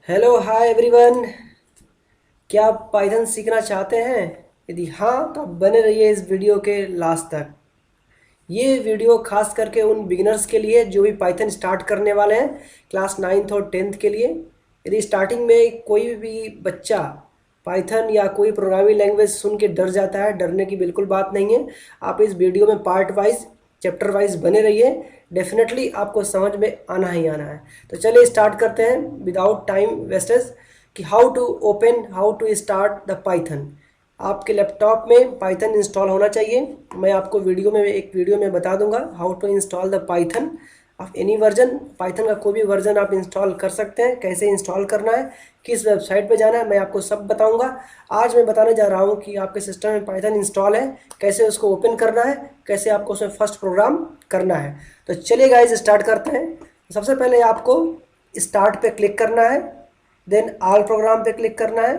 Hello hi everyone. क्या आप Python सीखना चाहते हैं? यदि हाँ तो आप बने रहिए इस वीडियो के लास्ट तक। ये वीडियो खास करके उन बिगिनर्स के लिए जो भी पाइथन स्टार्ट करने वाले हैं, क्लास 9th और 10th के लिए। यदि स्टार्टिंग में कोई भी बच्चा पाइथन या कोई प्रोग्रामिंग लैंग्वेज सुन के डर जाता है, डरने की बिल्कुल बात नहीं है। आप इस वीडियो में पार्ट वाइज चैप्टर वाइज बने रहिए, डेफिनेटली आपको समझ में आना ही आना है। तो चलिए स्टार्ट करते हैं विदाउट टाइम वेस्टेज कि how to start the Python. आपके लैपटॉप में पाइथन इंस्टॉल होना चाहिए। मैं आपको एक वीडियो में बता दूंगा how to install the Python of any version. Python का कोई भी वर्जन आप इंस्टॉल कर सकते हैं। कैसे इंस्टॉल करना है, किस वेबसाइट पे जाना है, मैं आपको सब बताऊंगा। आज मैं बताने जा रहा हूं कि आपके सिस्टम में पाइथन इंस्टॉल है, कैसे उसको ओपन करना है, कैसे आपको उसमें फर्स्ट प्रोग्राम करना है। तो चलिए गाइज स्टार्ट करते हैं। सबसे पहले आपको स्टार्ट पे क्लिक करना है, देन ऑल प्रोग्राम पे क्लिक करना है,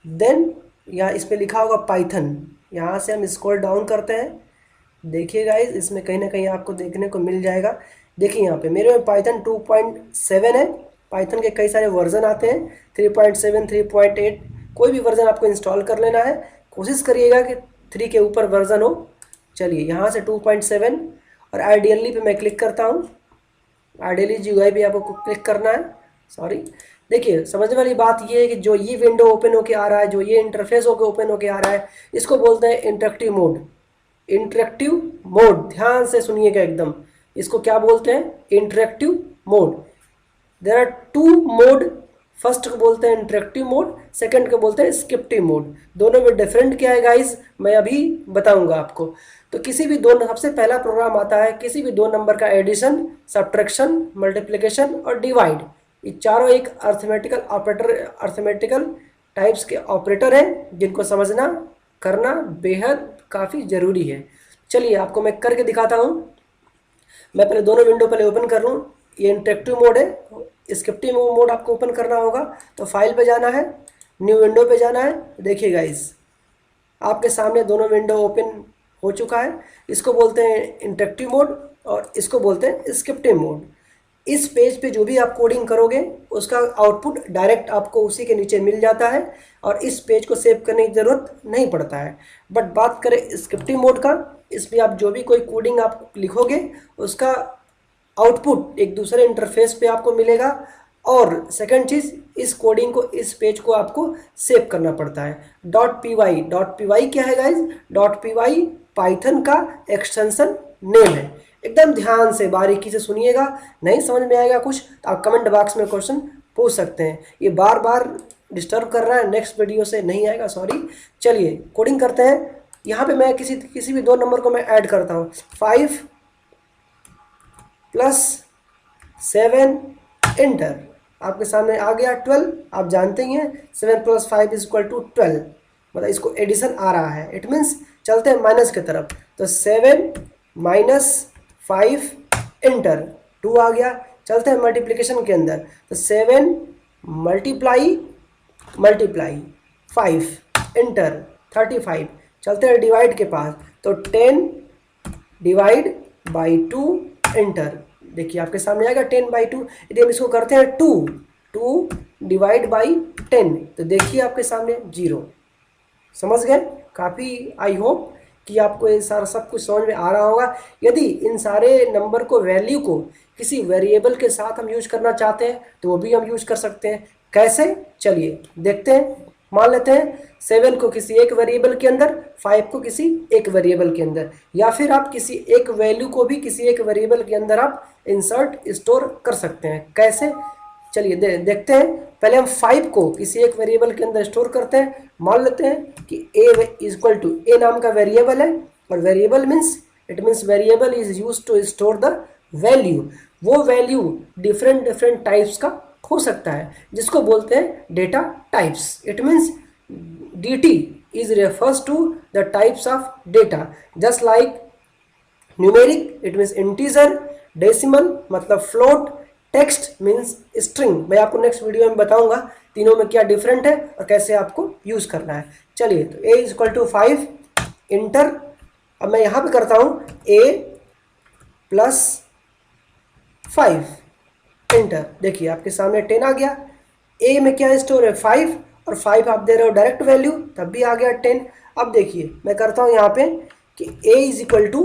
देन यहाँ इस पे लिखा होगा पाइथन। यहाँ से हम स्क्रॉल डाउन करते हैं। देखिए गाइज इसमें कहीं ना कहीं आपको देखने को मिल जाएगा। देखिए यहाँ पे मेरे में पाइथन 2.7 है। पाइथन के कई सारे वर्जन आते हैं, 3.7, 3.8, कोई भी वर्जन आपको इंस्टॉल कर लेना है। कोशिश करिएगा कि 3 के ऊपर वर्जन हो। चलिए यहाँ से 2.7 और आइडियली पे मैं क्लिक करता हूँ। आइडियली GUI पे आपको क्लिक करना है। सॉरी, देखिए समझने वाली बात ये है कि जो ये विंडो ओपन होके आ रहा है, जो ये इंटरफेस होके ओपन होके आ रहा है, इसको बोलते हैं इंटरेक्टिव मोड। इंटरेक्टिव मोड, ध्यान से सुनिएगा एकदम। इसको क्या बोलते हैं? Interactive mode. There are two mode. First को बोलते हैं इंटरेक्टिव मोड, सेकंड को बोलते हैं स्क्रिप्टिव मोड। दोनों में डिफरेंट क्या है गाइस, मैं अभी बताऊंगा आपको। तो किसी भी दो, सबसे पहला प्रोग्राम आता है किसी भी 2 नंबर का एडिशन, सब्ट्रैक्शन, मल्टीप्लिकेशन और डिवाइड। ये चारों एक अर्थमेटिकल ऑपरेटर, अर्थमेटिकल टाइप्स के ऑपरेटर हैं जिनको समझना करना बेहद काफ़ी ज़रूरी है। चलिए आपको मैं करके दिखाता हूँ। मैं पहले दोनों विंडो पहले ओपन कर लूँ। ये इंटरेक्टिव मोड है। स्क्रिप्टिव मोड आपको ओपन करना होगा तो फाइल पे जाना है, न्यू विंडो पे जाना है। देखिए गाइस आपके सामने दोनों विंडो ओपन हो चुका है। इसको बोलते हैं इंटरेक्टिव मोड और इसको बोलते हैं स्क्रिप्टिव मोड। इस पेज पे जो भी आप कोडिंग करोगे उसका आउटपुट डायरेक्ट आपको उसी के नीचे मिल जाता है और इस पेज को सेव करने की ज़रूरत नहीं पड़ता है। बट बात करें स्क्रिप्टिव मोड का, इसमें आप जो भी कोई कोडिंग आप लिखोगे उसका आउटपुट एक दूसरे इंटरफेस पे आपको मिलेगा। और सेकंड चीज़, इस कोडिंग को, इस पेज को आपको सेव करना पड़ता है। .py क्या है गाइज? .py पाइथन का एक्सटेंशन नेम है। एकदम ध्यान से बारीकी से सुनिएगा। नहीं समझ में आएगा कुछ तो आप कमेंट बॉक्स में क्वेश्चन पूछ सकते हैं। ये बार बार डिस्टर्ब कर रहा है, नेक्स्ट वीडियो से नहीं आएगा, सॉरी। चलिए कोडिंग करते हैं। यहाँ पे मैं किसी भी 2 नंबर को मैं ऐड करता हूँ। 5 + 7 एंटर। आपके सामने आ गया 12। आप जानते ही हैं 7 + 5 = 12, मतलब इसको एडिशन आ रहा है। इट मीन्स चलते हैं माइनस की तरफ। तो 7 - 5 एंटर, 2 आ गया। चलते हैं मल्टीप्लिकेशन के अंदर। तो 7 मल्टीप्लाई 5 एंटर, 35। चलते हैं डिवाइड के पास। तो 10 डिवाइड बाई 2 एंटर। देखिए आपके सामने आएगा 10/2। यदि हम इसको करते हैं 2 डिवाइड बाई 10 तो देखिए आपके सामने 0। समझ गए? काफ़ी आई होप कि आपको ये सारा सब कुछ समझ में आ रहा होगा। यदि इन सारे नंबर को, वैल्यू को किसी वेरिएबल के साथ हम यूज करना चाहते हैं तो वो भी हम यूज कर सकते हैं। कैसे? चलिए देखते हैं। मान लेते हैं 7 को किसी एक वेरिएबल के अंदर, 5 को किसी एक वेरिएबल के अंदर, या फिर आप किसी एक वैल्यू को भी किसी एक वेरिएबल के अंदर आप इंसर्ट, स्टोर कर सकते हैं। कैसे? चलिए देखते हैं। पहले हम 5 को किसी एक वेरिएबल के अंदर स्टोर करते हैं। मान लेते हैं कि a नाम का वेरिएबल है, और variable means variable is use to store the value. वो वैल्यू डिफरेंट टाइप्स का हो सकता है जिसको बोलते हैं data types. It means dt is refers to the types of data, just like numeric it means integer, decimal मतलब float, text means string। मैं आपको नेक्स्ट वीडियो में बताऊंगा तीनों में क्या डिफरेंट है और कैसे आपको यूज करना है। चलिए तो a = 5 इंटर। अब मैं यहाँ पे करता हूँ a + 5 एंटर। देखिए आपके सामने 10 आ गया। ए में क्या स्टोर है 5, और 5 आप दे रहे हो डायरेक्ट वैल्यू, तब भी आ गया 10। अब देखिए मैं करता हूँ यहाँ पे कि a is equal to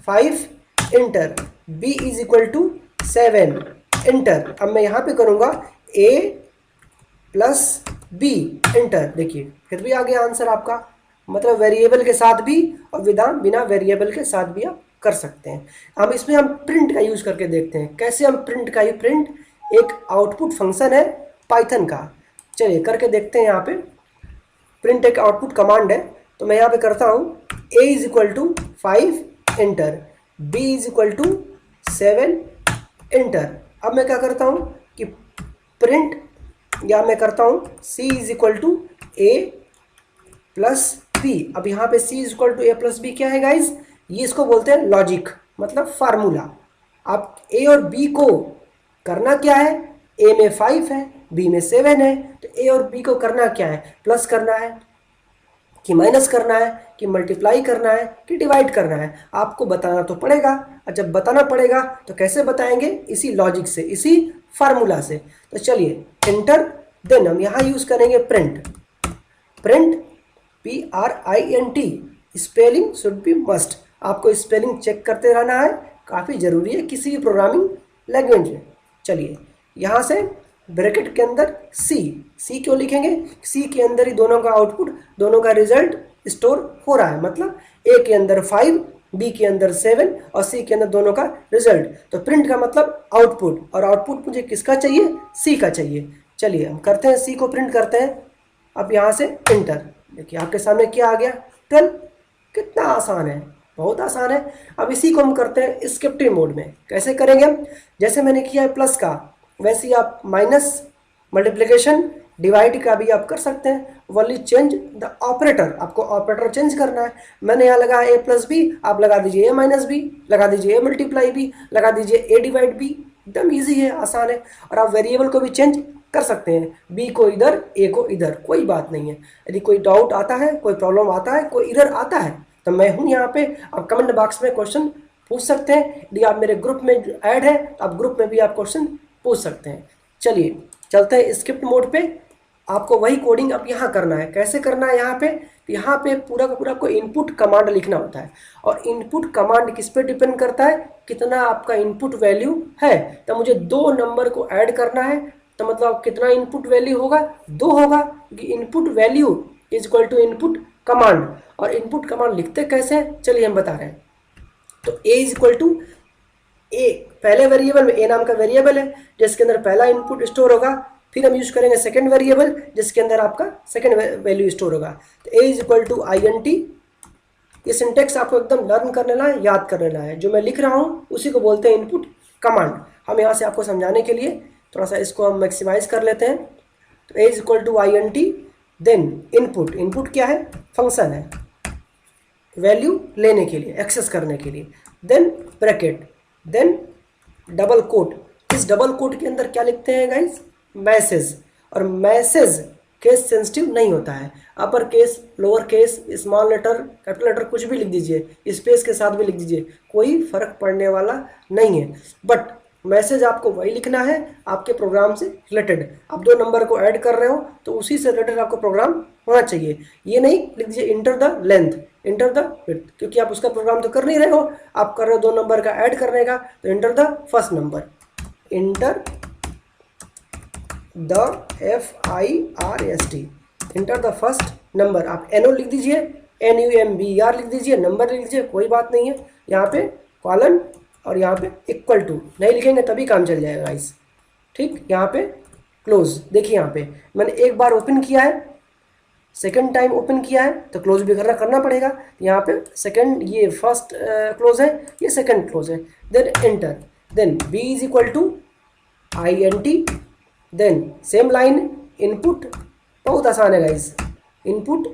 5 enter, b is equal to 7 enter. अब मैं यहाँ पे करूँगा a प्लस b इंटर, देखिए फिर भी आ गया आंसर आपका। मतलब वेरिएबल के साथ भी और बिना वेरिएबल के साथ भी आप कर सकते हैं। अब इसमें हम प्रिंट का यूज़ करके देखते हैं कैसे हम प्रिंट एक आउटपुट फंक्शन है पाइथन का, चलिए करके देखते हैं। यहाँ पे प्रिंट एक आउटपुट कमांड है, तो मैं यहाँ पे करता हूँ a is equal to 5 enter, b is equal to 7 enter. अब मैं क्या करता हूँ कि प्रिंट, या मैं करता हूँ c is equal to a plus b। अब यहाँ पे c is equal to a plus b क्या है गाइज, ये इसको बोलते हैं लॉजिक, मतलब फार्मूला। आप a और b को करना क्या है, a में 5 है b में 7 है, तो a और b को करना क्या है, प्लस करना है कि माइनस करना है कि मल्टीप्लाई करना है कि डिवाइड करना है, आपको बताना तो पड़ेगा। और जब बताना पड़ेगा तो कैसे बताएंगे, इसी लॉजिक से, इसी फार्मूला से। तो चलिए इंटर, देन हम यहाँ यूज़ करेंगे print PRINT, spelling should be must. आपको स्पेलिंग चेक करते रहना है, काफ़ी ज़रूरी है किसी भी प्रोग्रामिंग लैंग्वेज में। चलिए यहाँ से ब्रैकेट के अंदर सी क्यों लिखेंगे, सी के अंदर ही दोनों का आउटपुट, दोनों का रिजल्ट स्टोर हो रहा है। मतलब ए के अंदर 5, बी के अंदर 7 और सी के अंदर दोनों का रिजल्ट। तो प्रिंट का मतलब आउटपुट, और आउटपुट मुझे किसका चाहिए, सी का चाहिए। चलिए हम करते हैं, सी को प्रिंट करते हैं। अब यहाँ से इंटर, देखिए आपके सामने क्या आ गया 12। कितना आसान है, बहुत आसान है। अब इसी को हम करते हैं स्क्रिप्टिव मोड में। कैसे करेंगे हम, जैसे मैंने किया है प्लस का, वैसे ही आप माइनस, मल्टीप्लिकेशन, डिवाइड का भी आप कर सकते हैं। वनली चेंज द ऑपरेटर, आपको ऑपरेटर चेंज करना है। मैंने यहाँ लगा a प्लस बी, आप लगा दीजिए a माइनस बी, लगा दीजिए a मल्टीप्लाई बी, लगा दीजिए a डिवाइड बी। एकदम ईजी है, आसान है। और आप वेरिएबल को भी चेंज कर सकते हैं, b को इधर a को इधर, कोई बात नहीं है। यदि कोई डाउट आता है, कोई प्रॉब्लम आता है, कोई इधर आता है, तो मैं हूँ यहाँ पे। आप कमेंट बॉक्स में क्वेश्चन पूछ सकते हैं। यदि आप मेरे ग्रुप में ऐड है तो आप ग्रुप में भी आप क्वेश्चन पूछ सकते हैं। चलिए चलते हैं स्क्रिप्ट मोड पे। आपको वही कोडिंग अब यहाँ करना है। कैसे करना है, यहाँ पे पूरा का पूरा कोई इनपुट कमांड लिखना होता है। और इनपुट कमांड किस पे डिपेंड करता है, कितना आपका इनपुट वैल्यू है। तो मुझे 2 नंबर को ऐड करना है, तो मतलब कितना इनपुट वैल्यू होगा, 2 होगा, क्योंकि input value is equal to input command. और इनपुट कमांड लिखते कैसे हैं, चलिए हम बता रहे हैं। तो a इज इक्वल टू ए, पहले वेरिएबल में a नाम का वेरिएबल है जिसके अंदर पहला इनपुट स्टोर होगा। फिर हम यूज करेंगे सेकंड वेरिएबल जिसके अंदर आपका सेकंड वैल्यू स्टोर होगा। तो a is equal to INT। ये सिंटेक्स आपको एकदम लर्न कर लेना है, याद कर लेना है। जो मैं लिख रहा हूँ उसी को बोलते हैं इनपुट कमांड। हम यहाँ से आपको समझाने के लिए थोड़ा सा इसको हम मैक्सिमाइज कर लेते हैं। तो a is equal to INT, then input क्या है, फंक्शन है, वैल्यू लेने के लिए, एक्सेस करने के लिए। Then bracket, then double quote. इस डबल कोट के अंदर क्या लिखते हैं गाइस, मैसेज। और मैसेज केस सेंसिटिव नहीं होता है। Upper case, lower case, small letter, capital letter कुछ भी लिख दीजिए, स्पेस के साथ भी लिख दीजिए, कोई फर्क पड़ने वाला नहीं है। बट मैसेज आपको वही लिखना है आपके प्रोग्राम से रिलेटेड। आप 2 नंबर को ऐड कर रहे हो तो उसी से रिलेटेड आपको प्रोग्राम होना चाहिए। ये नहीं लिख दीजिए enter the length, enter the width, क्योंकि आप उसका प्रोग्राम तो कर नहीं रहे हो, आप कर रहे हो 2 नंबर का ऐड करने का। तो enter the first number, enter the FIRST, enter the first number. आप NO लिख दीजिए, NUMBR लिख दीजिए, नंबर लिख दीजिए, कोई बात नहीं है। यहाँ पे कॉलन और यहाँ पे इक्वल टू नहीं लिखेंगे तभी काम चल जाएगा गाइस, ठीक। यहाँ पे क्लोज, देखिए यहाँ पे मैंने एक बार ओपन किया है, सेकंड टाइम ओपन किया है तो क्लोज भी करना पड़ेगा। यहाँ पे सेकंड, ये फर्स्ट क्लोज है, ये सेकंड क्लोज है। Then enter, then b is equal to INT, then same line input. बहुत आसान है guys, input,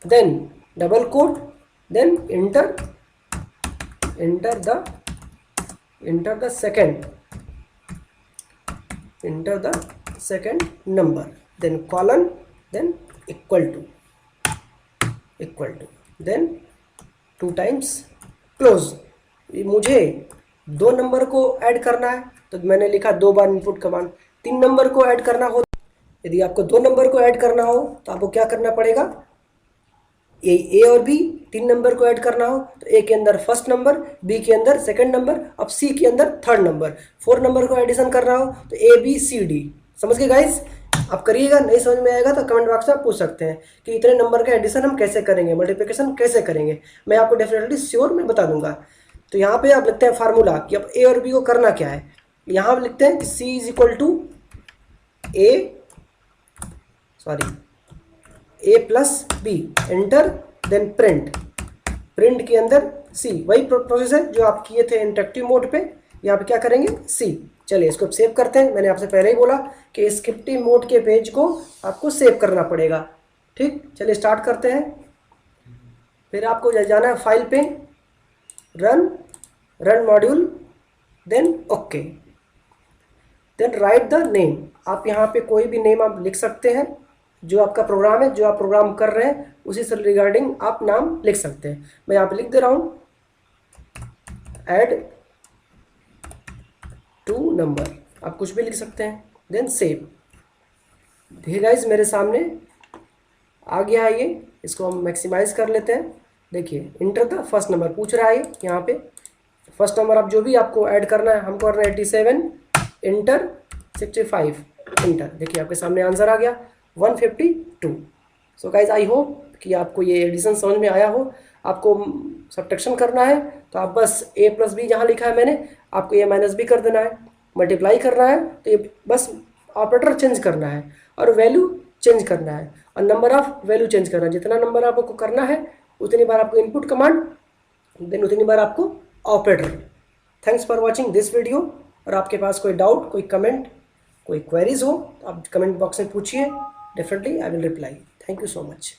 then double quote, then enter the second number, then colon, then equal to, then 2 times close. मुझे 2 number को add करना है तो मैंने लिखा 2 बार इनपुट कमांड। 3 नंबर को ऐड करना हो यदि आपको 2 नंबर को ऐड करना हो तो आपको क्या करना पड़ेगा, ए और बी 3 नंबर को ऐड करना हो तो ए के अंदर फर्स्ट नंबर, बी के अंदर सेकंड नंबर, अब सी के अंदर थर्ड नंबर। 4 नंबर को एडिशन करना हो तो ए बी सी डी। समझ गए गाइस? आप करिएगा, नहीं समझ में आएगा तो कमेंट बॉक्स में आप पूछ सकते हैं कि इतने नंबर का एडिशन हम कैसे करेंगे, मल्टीप्लिकेशन कैसे करेंगे। मैं आपको डेफिनेटली श्योर मैं बता दूंगा। तो यहाँ पे आप लिखते हैं फार्मूला कि अब ए और बी को करना क्या है। यहाँ आप लिखते हैं कि C is equal to A plus B, enter, then print. Print के अंदर सी, वही प्रोसेस है जो आप किए थे इंटरेक्टिव मोड पे। यहाँ पे क्या करेंगे, सी। चलिए इसको सेव करते हैं। मैंने आपसे पहले ही बोला कि स्क्रिप्टिव मोड के पेज को आपको सेव करना पड़ेगा। ठीक, चलिए स्टार्ट करते हैं। फिर आपको जाना है फाइल पे, run module, then okay, then write the name. आप यहाँ पे कोई भी नेम आप लिख सकते हैं, जो आपका प्रोग्राम है, जो आप प्रोग्राम कर रहे हैं उसी से रिगार्डिंग आप नाम लिख सकते हैं। मैं यहाँ पे लिख दे रहा हूँ ऐड टू नंबर, आप कुछ भी लिख सकते हैं, देन सेव। देखिए गाइज मेरे सामने आ गया है ये। इसको हम मैक्सिमाइज कर लेते हैं। देखिए इंटर द फर्स्ट नंबर पूछ रहा है यहाँ पे। फर्स्ट नंबर आप जो भी आपको ऐड करना है, हमको करना है 87, इंटर, 65, इंटर। देखिए आपके सामने आंसर आ गया 152। सो गाइज आई होप कि आपको ये एडिशन समझ में आया हो। आपको सब्ट्रैक्शन करना है तो आप बस a प्लस बी जहाँ लिखा है मैंने, आपको a माइनस बी कर देना है। मल्टीप्लाई करना है तो ये बस ऑपरेटर चेंज करना है और वैल्यू चेंज करना है और नंबर ऑफ वैल्यू चेंज करना है। जितना नंबर आपको करना है उतनी बार आपको इनपुट कमांड, देन उतनी बार आपको operator. Thanks for watching this video. और आपके पास कोई डाउट, कोई कमेंट, कोई क्वेरीज हो तो आप कमेंट बॉक्स में पूछिए, definitely I will reply. Thank you so much.